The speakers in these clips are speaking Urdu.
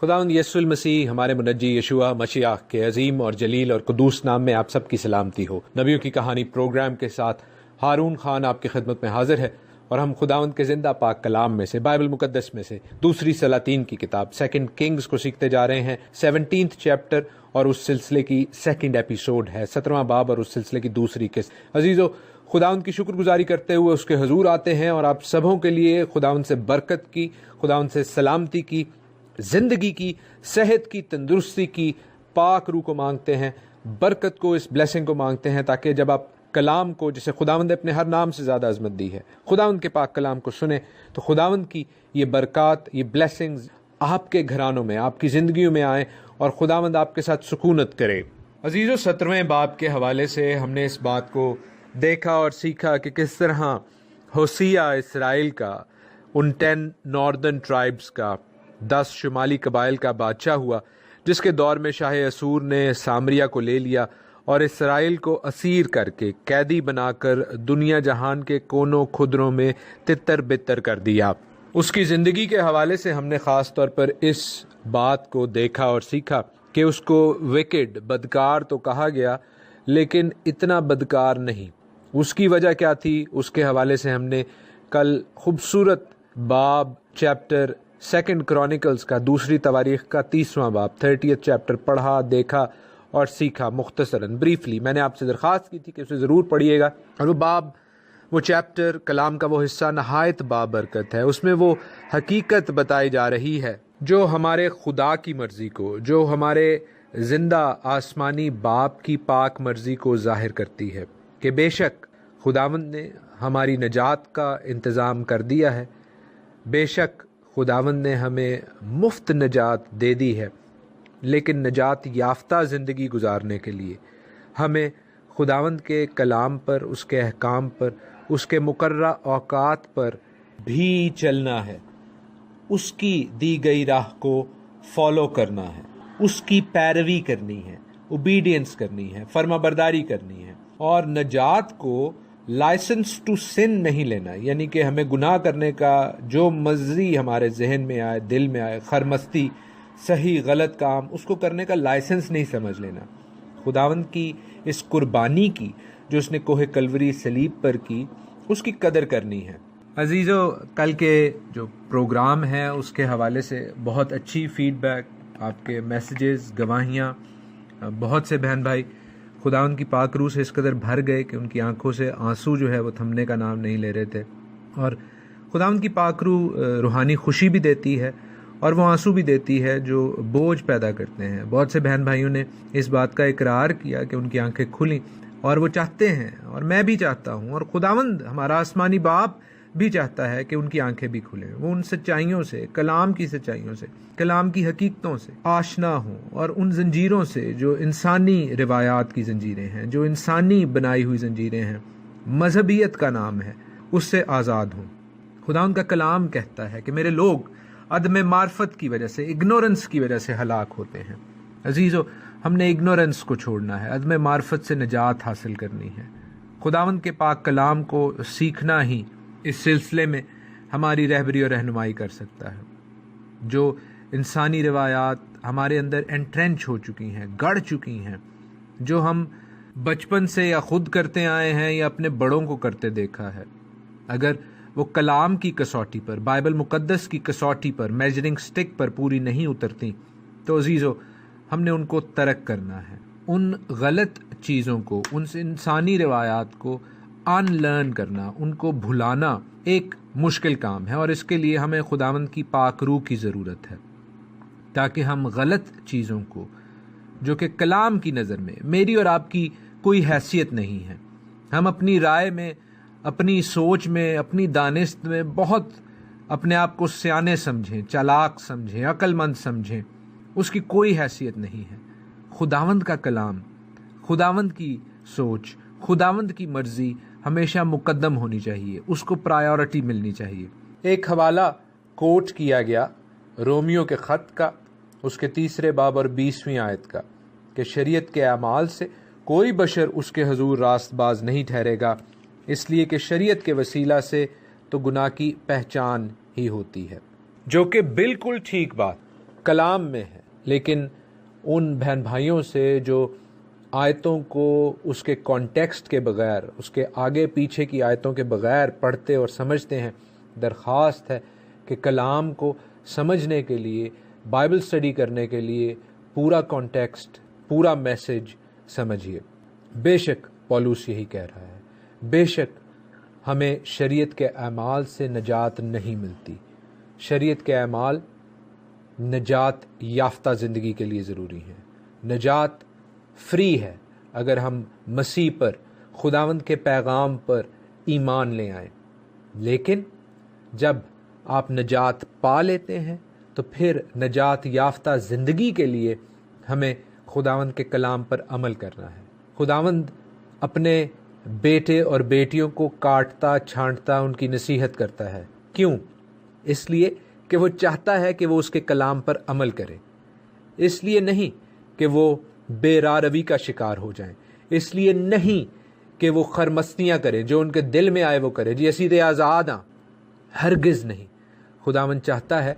خداوند یسوع المسیح ہمارے منجی یشوع مشیح کے عظیم اور جلیل اور قدوس نام میں آپ سب کی سلامتی ہو۔ نبیوں کی کہانی پروگرام کے ساتھ ہارون خان آپ کی خدمت میں حاضر ہے، اور ہم خداوند کے زندہ پاک کلام میں سے، بائبل مقدس میں سے دوسری سلاطین کی کتاب سیکنڈ کنگز کو سیکھتے جا رہے ہیں۔ 17 چیپٹر اور اس سلسلے کی سیکنڈ ایپیسوڈ ہے، 17واں باب اور اس سلسلے کی دوسری قسط۔ عزیزو، خداوند کی شکر گزاری کرتے ہوئے اس کے حضور آتے ہیں اور آپ سبوں کے لیے خداوند سے برکت کی، خداوند سے سلامتی کی، زندگی کی، صحت کی، تندرستی کی، پاک روح کو مانگتے ہیں، برکت کو، اس بلیسنگ کو مانگتے ہیں، تاکہ جب آپ کلام کو، جسے خداوند نے اپنے ہر نام سے زیادہ عظمت دی ہے، خداوند کے پاک کلام کو سنیں تو خداوند کی یہ برکات، یہ بلیسنگز آپ کے گھرانوں میں، آپ کی زندگیوں میں آئیں اور خداوند آپ کے ساتھ سکونت کرے۔ عزیزو، 17ویں باب کے حوالے سے ہم نے اس بات کو دیکھا اور سیکھا کہ کس طرح ہوسیہ اسرائیل کا، ان 10 ناردرن ٹرائبز کا، 10 شمالی قبائل کا بادشاہ ہوا، جس کے دور میں شاہ اسور نے سامریہ کو لے لیا اور اسرائیل کو اسیر کر کے، قیدی بنا کر دنیا جہان کے کونوں خدروں میں تتر بتر کر دیا۔ اس کی زندگی کے حوالے سے ہم نے خاص طور پر اس بات کو دیکھا اور سیکھا کہ اس کو وکڈ، بدکار تو کہا گیا، لیکن اتنا بدکار نہیں۔ اس کی وجہ کیا تھی؟ اس کے حوالے سے ہم نے کل خوبصورت باب چیپٹر 2 کرونیکلز کا، دوسری تواریخ کا 30واں باب 30 چیپٹر پڑھا، دیکھا اور سیکھا مختصراً، بریفلی۔ میں نے آپ سے درخواست کی تھی کہ اسے ضرور پڑھیے گا، اور وہ باب، وہ چیپٹر، کلام کا وہ حصہ نہایت بابرکت ہے۔ اس میں وہ حقیقت بتائی جا رہی ہے جو ہمارے خدا کی مرضی کو، جو ہمارے زندہ آسمانی باپ کی پاک مرضی کو ظاہر کرتی ہے، کہ بے شک خداوند نے ہماری نجات کا انتظام کر دیا ہے، بے شک خداوند نے ہمیں مفت نجات دے دی ہے، لیکن نجات یافتہ زندگی گزارنے کے لیے ہمیں خداوند کے کلام پر، اس کے احکام پر، اس کے مقررہ اوقات پر بھی چلنا ہے، اس کی دی گئی راہ کو فالو کرنا ہے، اس کی پیروی کرنی ہے، اوبیڈینس کرنی ہے، فرما برداری کرنی ہے، اور نجات کو لائسنس ٹو سن نہیں لینا، یعنی کہ ہمیں گناہ کرنے کا جو مرضی ہمارے ذہن میں آئے، دل میں آئے، خرمستی، صحیح غلط کام، اس کو کرنے کا لائسنس نہیں سمجھ لینا۔ خداوند کی اس قربانی کی جو اس نے کوہ کلوری صلیب پر کی، اس کی قدر کرنی ہے۔ عزیزو، کل کے جو پروگرام ہے اس کے حوالے سے بہت اچھی فیڈ بیک، آپ کے میسیجز، گواہیاں، بہت سے بہن بھائی خداوند کی پاک روح سے اس قدر بھر گئے کہ ان کی آنکھوں سے آنسو جو ہے وہ تھمنے کا نام نہیں لے رہے تھے۔ اور خداوند کی پاک روح روحانی خوشی بھی دیتی ہے اور وہ آنسو بھی دیتی ہے جو بوجھ پیدا کرتے ہیں۔ بہت سے بہن بھائیوں نے اس بات کا اقرار کیا کہ ان کی آنکھیں کھلیں، اور وہ چاہتے ہیں، اور میں بھی چاہتا ہوں، اور خداوند ہمارا آسمانی باپ بھی چاہتا ہے کہ ان کی آنکھیں بھی کھلیں، وہ ان سچائیوں سے، کلام کی سچائیوں سے، کلام کی حقیقتوں سے آشنا ہوں، اور ان زنجیروں سے جو انسانی روایات کی زنجیریں ہیں، جو انسانی بنائی ہوئی زنجیریں ہیں، مذہبیت کا نام ہے، اس سے آزاد ہوں۔ خداوند کا کلام کہتا ہے کہ میرے لوگ عدم معرفت کی وجہ سے، اگنورنس کی وجہ سے ہلاک ہوتے ہیں۔ عزیزو، ہم نے اگنورنس کو چھوڑنا ہے، عدم معرفت سے نجات حاصل کرنی ہے۔ خداوند کے پاک کلام کو سیکھنا ہی اس سلسلے میں ہماری رہبری اور رہنمائی کر سکتا ہے۔ جو انسانی روایات ہمارے اندر انٹرینچ ہو چکی ہیں، گڑ چکی ہیں، جو ہم بچپن سے یا خود کرتے آئے ہیں یا اپنے بڑوں کو کرتے دیکھا ہے، اگر وہ کلام کی کسوٹی پر، بائبل مقدس کی کسوٹی پر، میجرنگ سٹک پر پوری نہیں اترتی، تو عزیزو ہم نے ان کو ترک کرنا ہے۔ ان غلط چیزوں کو، ان انسانی روایات کو ان لرن کرنا، ان کو بھلانا ایک مشکل کام ہے، اور اس کے لیے ہمیں خداوند کی پاک روح کی ضرورت ہے، تاکہ ہم غلط چیزوں کو، جو کہ کلام کی نظر میں میری اور آپ کی کوئی حیثیت نہیں ہے، ہم اپنی رائے میں، اپنی سوچ میں، اپنی دانست میں بہت اپنے آپ کو سیانے سمجھیں، چالاک سمجھیں، عقل مند سمجھیں، اس کی کوئی حیثیت نہیں ہے۔ خداوند کا کلام، خداوند کی سوچ، خداوند کی مرضی ہمیشہ مقدم ہونی چاہیے، اس کو پرائیورٹی ملنی چاہیے۔ ایک حوالہ کوٹ کیا گیا رومیو کے خط کا، اس کے 3 باب اور 20ویں آیت کا، کہ شریعت کے اعمال سے کوئی بشر اس کے حضور راست باز نہیں ٹھہرے گا، اس لیے کہ شریعت کے وسیلہ سے تو گناہ کی پہچان ہی ہوتی ہے۔ جو کہ بالکل ٹھیک بات، کلام میں ہے، لیکن ان بہن بھائیوں سے جو آیتوں کو اس کے کانٹیکسٹ کے بغیر، اس کے آگے پیچھے کی آیتوں کے بغیر پڑھتے اور سمجھتے ہیں، درخواست ہے کہ کلام کو سمجھنے کے لیے، بائبل اسٹڈی کرنے کے لیے پورا کانٹیکسٹ، پورا میسج سمجھیے۔ بے شک پولوس یہی کہہ رہا ہے، بے شک ہمیں شریعت کے اعمال سے نجات نہیں ملتی۔ شریعت کے اعمال نجات یافتہ زندگی کے لیے ضروری ہیں۔ نجات فری ہے اگر ہم مسیح پر، خداوند کے پیغام پر ایمان لے آئیں، لیکن جب آپ نجات پا لیتے ہیں تو پھر نجات یافتہ زندگی کے لیے ہمیں خداوند کے کلام پر عمل کرنا ہے۔ خداوند اپنے بیٹے اور بیٹیوں کو کاٹتا چھانٹتا ان کی نصیحت کرتا ہے۔ کیوں؟ اس لیے کہ وہ چاہتا ہے کہ وہ اس کے کلام پر عمل کرے، اس لیے نہیں کہ وہ بے راہ روی کا شکار ہو جائیں، اس لیے نہیں کہ وہ خرمستیاں کریں، جو ان کے دل میں آئے وہ کرے، جی اسی دے آزاد ہاں، ہرگز نہیں۔ خداوند چاہتا ہے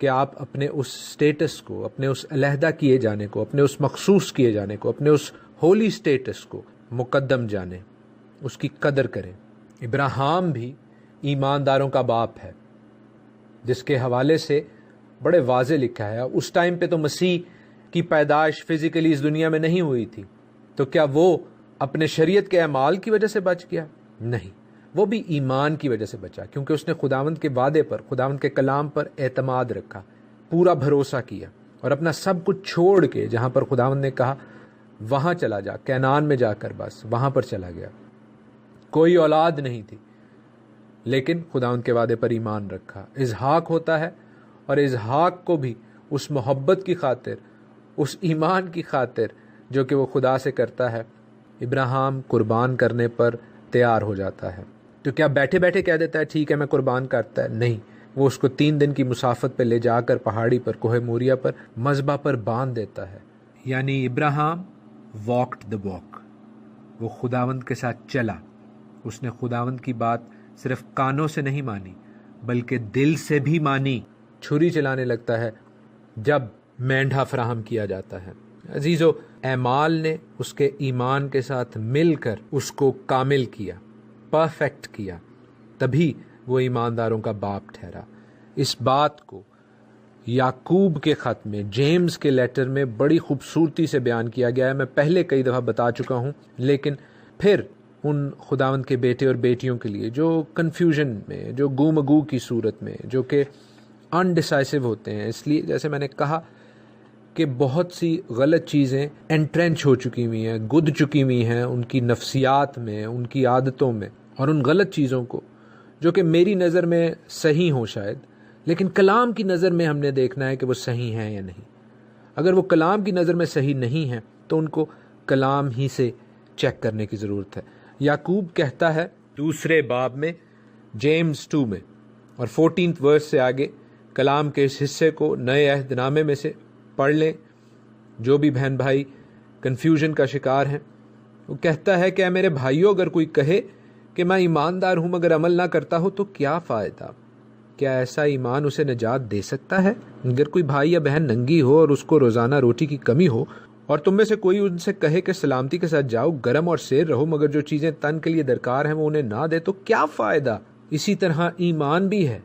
کہ آپ اپنے اس سٹیٹس کو، اپنے اس علیحدہ کیے جانے کو، اپنے اس مخصوص کیے جانے کو، اپنے اس ہولی سٹیٹس کو مقدم جانیں، اس کی قدر کریں۔ ابراہیم بھی ایمانداروں کا باپ ہے، جس کے حوالے سے بڑے واضح لکھا ہے۔ اس ٹائم پہ تو مسیح کی پیدائش فزیکلی اس دنیا میں نہیں ہوئی تھی، تو کیا وہ اپنے شریعت کے اعمال کی وجہ سے بچ گیا؟ نہیں، وہ بھی ایمان کی وجہ سے بچا، کیونکہ اس نے خداوند کے وعدے پر، خداوند کے کلام پر اعتماد رکھا، پورا بھروسہ کیا، اور اپنا سب کچھ چھوڑ کے جہاں پر خداوند نے کہا وہاں چلا جا، کینعان میں جا کر بس وہاں پر چلا گیا۔ کوئی اولاد نہیں تھی، لیکن خداوند کے وعدے پر ایمان رکھا۔ اسحاق ہوتا ہے، اور اسحاق کو بھی اس محبت کی خاطر، اس ایمان کی خاطر جو کہ وہ خدا سے کرتا ہے، ابراہیم قربان کرنے پر تیار ہو جاتا ہے۔ تو کیا بیٹھے بیٹھے کہہ دیتا ہے ٹھیک ہے میں قربان کرتا ہے؟ نہیں، وہ اس کو 3 دن کی مسافت پہ لے جا کر پہاڑی پر، کوہ موریا پر، مذبح پر باندھ دیتا ہے۔ یعنی ابراہیم واکڈ دا واک، وہ خداوند کے ساتھ چلا۔ اس نے خداوند کی بات صرف کانوں سے نہیں مانی بلکہ دل سے بھی مانی۔ چھری چلانے لگتا ہے جب مینڈھا فراہم کیا جاتا ہے۔ عزیزو، اعمال نے اس کے ایمان کے ساتھ مل کر اس کو کامل کیا، پرفیکٹ کیا، تبھی وہ ایمانداروں کا باپ ٹھہرا۔ اس بات کو یعقوب کے خط میں، جیمز کے لیٹر میں بڑی خوبصورتی سے بیان کیا گیا ہے۔ میں پہلے کئی دفعہ بتا چکا ہوں، لیکن پھر ان خداوند کے بیٹے اور بیٹیوں کے لیے جو کنفیوژن میں، جو گو کی صورت میں، جو کہ انڈیسائسو ہوتے ہیں، اس لیے جیسے میں نے کہا کہ بہت سی غلط چیزیں انٹرینچ ہو چکی ہوئی ہیں، گد چکی ہوئی ہیں ان کی نفسیات میں، ان کی عادتوں میں، اور ان غلط چیزوں کو جو کہ میری نظر میں صحیح ہوں شاید، لیکن کلام کی نظر میں ہم نے دیکھنا ہے کہ وہ صحیح ہیں یا نہیں۔ اگر وہ کلام کی نظر میں صحیح نہیں ہیں تو ان کو کلام ہی سے چیک کرنے کی ضرورت ہے۔ یعقوب کہتا ہے 2 باب میں، جیمز 2 میں، اور 14 ورس سے آگے کلام کے اس حصے کو نئے عہد نامے میں سے پڑھ لیں۔ جو بھی بہن بھائی کنفیوژن کا شکار ہیں، وہ کہتا ہے کہ اے میرے بھائیوں، اگر کوئی کہے کہ میں ایماندار ہوں مگر عمل نہ کرتا ہو تو کیا فائدہ؟ کیا ایسا ایمان اسے نجات دے سکتا ہے؟ اگر کوئی بھائی یا بہن ننگی ہو اور اس کو روزانہ روٹی کی کمی ہو، اور تم میں سے کوئی ان سے کہے کہ سلامتی کے ساتھ جاؤ، گرم اور سیر رہو، مگر جو چیزیں تن کے لیے درکار ہیں وہ انہیں نہ دے، تو کیا فائدہ؟ اسی طرح ایمان بھی ہے،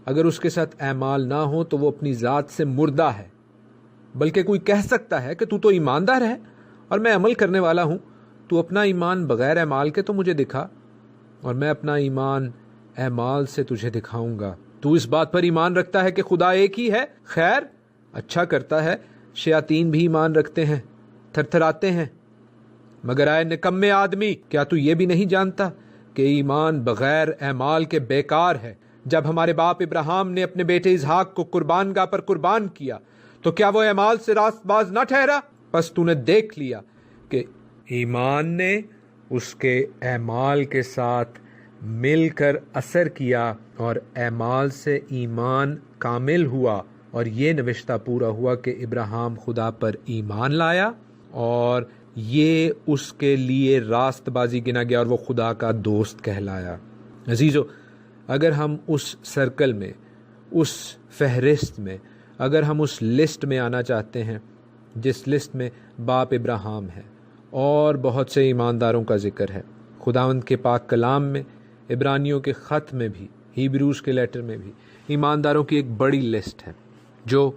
اگر اس کے ساتھ اعمال نہ ہو تو وہ اپنی ذات سے مردہ ہے۔ بلکہ کوئی کہہ سکتا ہے کہ تو ایماندار ہے اور میں عمل کرنے والا ہوں، تو اپنا ایمان بغیر اعمال کے تو مجھے دکھا، اور میں اپنا ایمان اعمال سے تجھے دکھاؤں گا۔ تو اس بات پر ایمان رکھتا ہے کہ خدا ایک ہی ہے، خیر، اچھا کرتا ہے۔ شیاطین بھی ایمان رکھتے ہیں، تھرتھراتے ہیں۔ مگر اے نکمے آدمی، کیا تو یہ بھی نہیں جانتا کہ ایمان بغیر اعمال کے بیکار ہے؟ جب ہمارے باپ ابراہیم نے اپنے بیٹے اسحاق کو قربان گاہ پر قربان کیا تو کیا وہ اعمال سے راست باز نہ ٹھہرا؟ پس تو نے دیکھ لیا کہ ایمان نے اس کے اعمال کے ساتھ مل کر اثر کیا، اور اعمال سے ایمان کامل ہوا، اور یہ نوشتہ پورا ہوا کہ ابراہیم خدا پر ایمان لایا اور یہ اس کے لیے راست بازی گنا گیا، اور وہ خدا کا دوست کہلایا۔ عزیزو، اگر ہم اس سرکل میں، اس فہرست میں، اگر ہم اس لسٹ میں آنا چاہتے ہیں جس لسٹ میں باپ ابراہیم ہے اور بہت سے ایمانداروں کا ذکر ہے، خداوند کے پاک کلام میں، عبرانیوں کے خط میں بھی، ہیبروز کے لیٹر میں بھی ایمانداروں کی ایک بڑی لسٹ ہے جو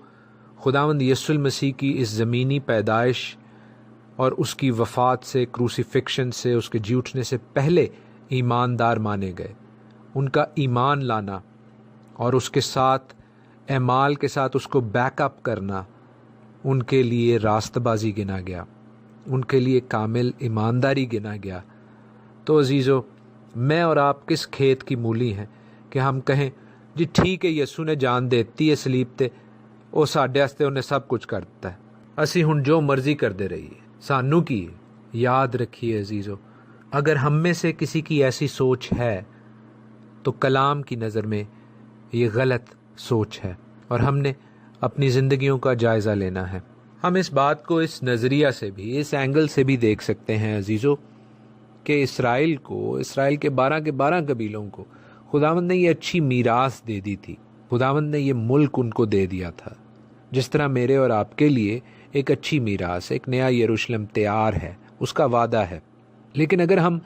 خداوند یسوع المسیح کی اس زمینی پیدائش اور اس کی وفات سے، کروسیفکشن سے، اس کے جی اٹھنے سے پہلے ایماندار مانے گئے۔ ان کا ایمان لانا اور اس کے ساتھ اعمال کے ساتھ اس کو بیک اپ کرنا ان کے لیے راست بازی گنا گیا، ان کے لیے کامل ایمانداری گنا گیا۔ تو عزیزو، میں اور آپ کس کھیت کی مولی ہیں کہ ہم کہیں جی ٹھیک ہے یسوع نے جان دیتی ہے سلیب تے، وہ ساڈے واسطے انہیں سب کچھ کر دتا ہے، اسی ہن جو مرضی کردے رہیے، سانوں کی یاد رکھیے عزیزو، اگر ہم میں سے کسی کی ایسی سوچ ہے تو کلام کی نظر میں یہ غلط سوچ ہے، اور ہم نے اپنی زندگیوں کا جائزہ لینا ہے۔ ہم اس بات کو اس نظریہ سے بھی، اس اینگل سے بھی دیکھ سکتے ہیں عزیزو کہ اسرائیل کے 12 قبیلوں کو خداوند نے یہ اچھی میراث دے دی تھی، خداوند نے یہ ملک ان کو دے دیا تھا، جس طرح میرے اور آپ کے لیے ایک اچھی میراث، ایک نیا یروشلم تیار ہے، اس کا وعدہ ہے۔ لیکن اگر ہم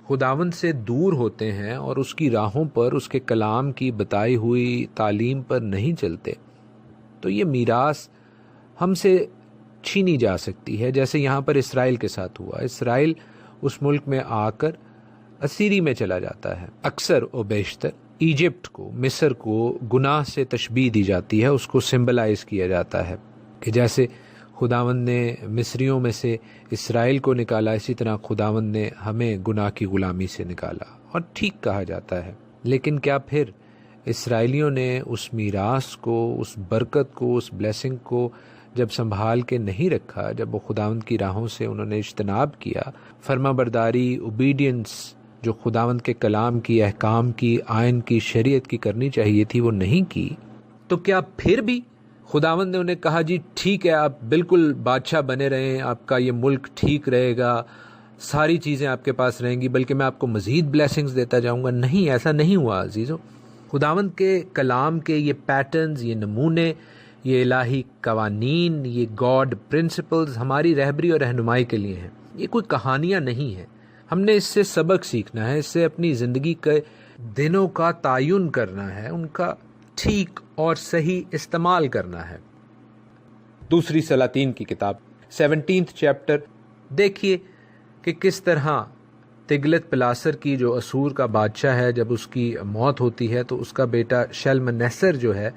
خداوند سے دور ہوتے ہیں اور اس کی راہوں پر، اس کے کلام کی بتائی ہوئی تعلیم پر نہیں چلتے تو یہ میراث ہم سے چھینی جا سکتی ہے، جیسے یہاں پر اسرائیل کے ساتھ ہوا۔ اسرائیل اس ملک میں آ کر اسیری میں چلا جاتا ہے۔ اکثر و بیشتر ایجپٹ کو، مصر کو گناہ سے تشبیہ دی جاتی ہے، اس کو سمبلائز کیا جاتا ہے کہ جیسے خداوند نے مصریوں میں سے اسرائیل کو نکالا، اسی طرح خداوند نے ہمیں گناہ کی غلامی سے نکالا، اور ٹھیک کہا جاتا ہے۔ لیکن کیا پھر اسرائیلیوں نے اس میراث کو، اس برکت کو، اس بلیسنگ کو جب سنبھال کے نہیں رکھا، جب وہ خداوند کی راہوں سے انہوں نے اجتناب کیا، فرما برداری، اوبیڈینس جو خداوند کے کلام کی، احکام کی، آئین کی، شریعت کی کرنی چاہیے تھی، وہ نہیں کی، تو کیا پھر بھی خداوند نے انہیں کہا جی ٹھیک ہے آپ بالکل بادشاہ بنے رہیں، آپ کا یہ ملک ٹھیک رہے گا، ساری چیزیں آپ کے پاس رہیں گی، بلکہ میں آپ کو مزید بلیسنگز دیتا جاؤں گا؟ نہیں، ایسا نہیں ہوا عزیزو۔ خداوند کے کلام کے یہ پیٹرنز، یہ نمونے، یہ الہی قوانین، یہ گاڈ پرنسپلز ہماری رہبری اور رہنمائی کے لیے ہیں، یہ کوئی کہانیاں نہیں ہیں۔ ہم نے اس سے سبق سیکھنا ہے، اس سے اپنی زندگی کے دنوں کا تعین کرنا ہے، ان کا ٹھیک اور صحیح استعمال کرنا ہے۔ دوسری سلاطین کی کتاب 17 چیپٹر دیکھیے کہ کس طرح تگلت پلاسر کی، جو اسور کا بادشاہ ہے، جب اس کی موت ہوتی ہے تو اس کا بیٹا شلمنیسر جو ہے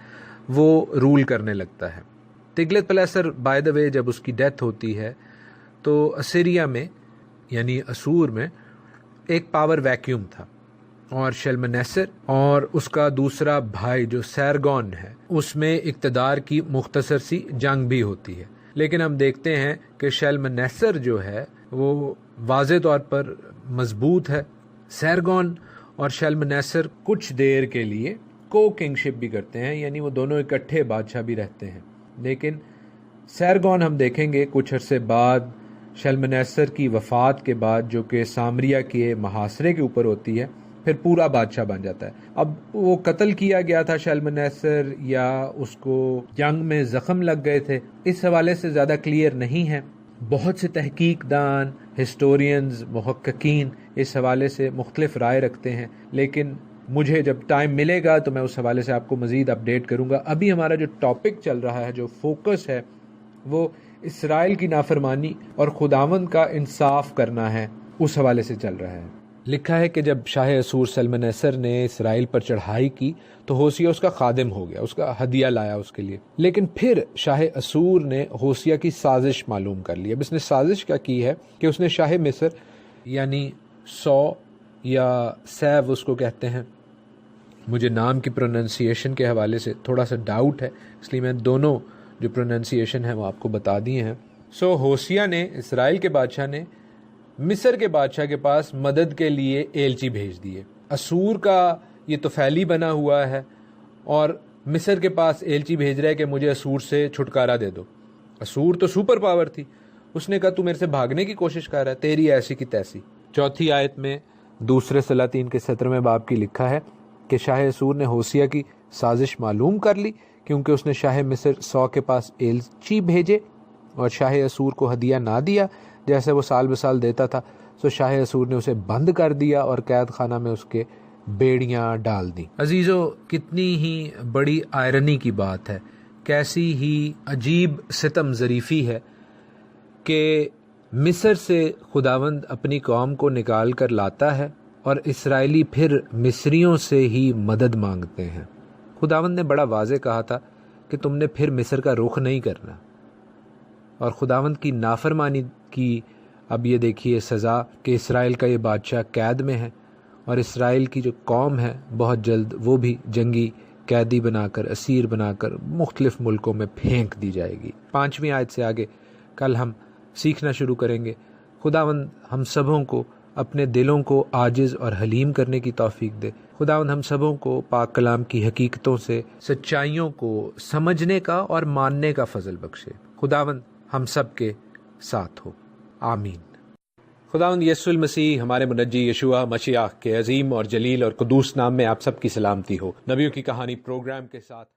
وہ رول کرنے لگتا ہے۔ تگلت پلاسر بائی دا وے جب اس کی ڈیتھ ہوتی ہے تو اسیریا میں یعنی اسور میں ایک پاور ویکیوم تھا، اور شلمنیسر اور اس کا دوسرا بھائی جو سیرگون ہے، اس میں اقتدار کی مختصر سی جنگ بھی ہوتی ہے۔ لیکن ہم دیکھتے ہیں کہ شلمنیسر جو ہے وہ واضح طور پر مضبوط ہے۔ سیرگون اور شلمنیسر کچھ دیر کے لیے کو کنگشپ بھی کرتے ہیں، یعنی وہ دونوں اکٹھے بادشاہ بھی رہتے ہیں، لیکن سیرگون ہم دیکھیں گے کچھ عرصے بعد، شلمنیسر کی وفات کے بعد، جو کہ سامریا کے محاصرے کے اوپر ہوتی ہے، پھر پورا بادشاہ بن جاتا ہے۔ اب وہ قتل کیا گیا تھا شلمنیسر، یا اس کو جنگ میں زخم لگ گئے تھے، اس حوالے سے زیادہ کلیئر نہیں ہے۔ بہت سے تحقیق دان، ہسٹورینز، محققین اس حوالے سے مختلف رائے رکھتے ہیں، لیکن مجھے جب ٹائم ملے گا تو میں اس حوالے سے آپ کو مزید اپڈیٹ کروں گا۔ ابھی ہمارا جو ٹاپک چل رہا ہے، جو فوکس ہے، وہ اسرائیل کی نافرمانی اور خداوند کا انصاف کرنا ہے، اس حوالے سے چل رہا ہے۔ لکھا ہے کہ جب شاہ اسور سلمنیسر نے اسرائیل پر چڑھائی کی تو ہوسیا اس کا خادم ہو گیا، اس کا ہدیہ لایا اس کے لیے، لیکن پھر شاہ اسور نے ہوسیا کی سازش معلوم کر لی۔ اب اس نے سازش کیا کی ہے کہ اس نے شاہ مصر یعنی سو یا سیو اس کو کہتے ہیں، مجھے نام کی پروننسیشن کے حوالے سے تھوڑا سا ڈاؤٹ ہے، اس لیے میں دونوں جو پروننسیشن ہے وہ آپ کو بتا دیے ہیں۔ ہوسیا نے، اسرائیل کے بادشاہ نے مصر کے بادشاہ کے پاس مدد کے لیے ایلچی بھیج دیے۔ اسور کا یہ توفیلی بنا ہوا ہے اور مصر کے پاس ایلچی بھیج رہا ہے کہ مجھے اسور سے چھٹکارا دے دو۔ اسور تو سپر پاور تھی، اس نے کہا تو میرے سے بھاگنے کی کوشش کر رہا ہے، تیری ایسی کی تیسی۔ چوتھی آیت میں دوسرے سلاطین کے 17ویں باب کی لکھا ہے کہ شاہ اسور نے ہوسیا کی سازش معلوم کر لی کیونکہ اس نے شاہ مصر سو کے پاس ایلچی بھیجے اور شاہ اسور کو ہدیہ نہ دیا جیسے وہ سال بسال دیتا تھا، تو شاہ اسور نے اسے بند کر دیا اور قید خانہ میں اس کے بیڑیاں ڈال دیں۔ عزیزو، کتنی ہی بڑی آئرنی کی بات ہے، کیسی ہی عجیب ستم ظریفی ہے کہ مصر سے خداوند اپنی قوم کو نکال کر لاتا ہے اور اسرائیلی پھر مصریوں سے ہی مدد مانگتے ہیں۔ خداوند نے بڑا واضح کہا تھا کہ تم نے پھر مصر کا رخ نہیں کرنا، اور خداوند کی نافرمانی کی اب یہ دیکھیے سزا کہ اسرائیل کا یہ بادشاہ قید میں ہے، اور اسرائیل کی جو قوم ہے بہت جلد وہ بھی جنگی قیدی بنا کر، اسیر بنا کر مختلف ملکوں میں پھینک دی جائے گی۔ 5ویں آیت سے آگے کل ہم سیکھنا شروع کریں گے۔ خداوند ہم سبوں کو اپنے دلوں کو عاجز اور حلیم کرنے کی توفیق دے۔ خداوند ہم سبوں کو پاک کلام کی حقیقتوں سے سچائیوں کو سمجھنے کا اور ماننے کا فضل بخشے۔ خداوند ہم سب کے ساتھ ہو، آمین۔ خداوند یسوع المسیح ہمارے منجی یشوع مشیح کے عظیم اور جلیل اور قدوس نام میں آپ سب کی سلامتی ہو۔ نبیوں کی کہانی پروگرام کے ساتھ